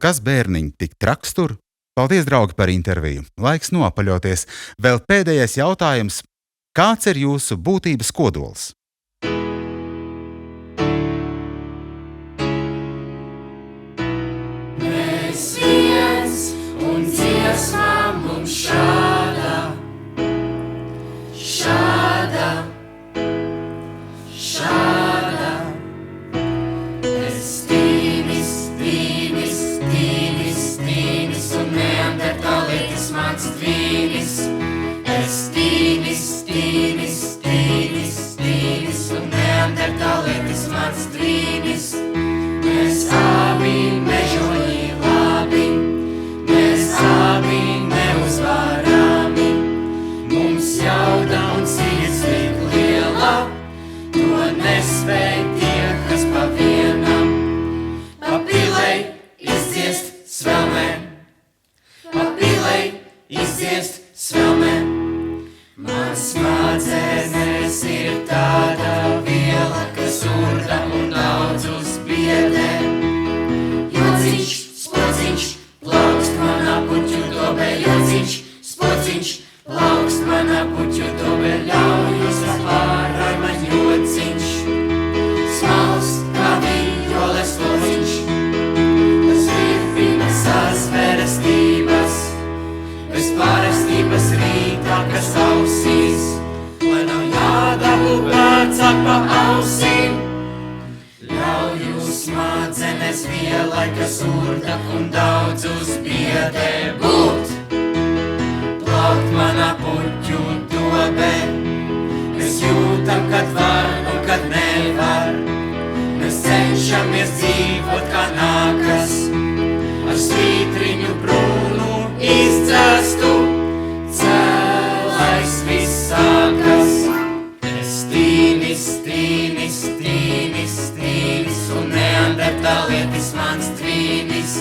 Kas bērniņ tik traks tur? Paldies, draugi, par interviju. Laiks noapaļoties. Vēl pēdējais jautājums. Kāds ir jūsu būtības kodols? Mēs viens un dziesmā mums šāda, šāda, šāda. Es tīnis, tīnis, tīnis, tīnis un neandertālietis mans tvīnis. Es tīnis, tīnis, tīnis, tīnis un neandertālietis mans tvīnis. Mēs abi mežoņi labi, mēs abi neuzvarāmi. Mums jauda un sirds tik liela, to nespēj tie, kas pa vienam. Papilei izdziest svelmēm, papilei izdziest svelmēm. Mans smadzenes ir tāda viela, kas urda un daudzus biedē. Jociņš, spociņš, plaukst manā puķu dobē. Jociņš, spociņš, plaukst manā puķu dobē. Ļauj uzklārai man jociņš, smals kā violes loziņš. Tas virpina sazverestības, bez pārestības rītā, kas ausīs, lai nav jādabu pēcāk pa ausīm. Ļauj smadzenes vielai, kas urda un daudzus biedē būt. Plaukt manā puķu dobē, mēs jūtam, kad var un kad nevar. Mēs cenšamies dzīvot kā nākas, ar svītriņu brūnu izdzēstu. Cēlais viss sākas. Es tīnis, tīnis, tīnis, tīnis un neandertālietis mans tvīnis.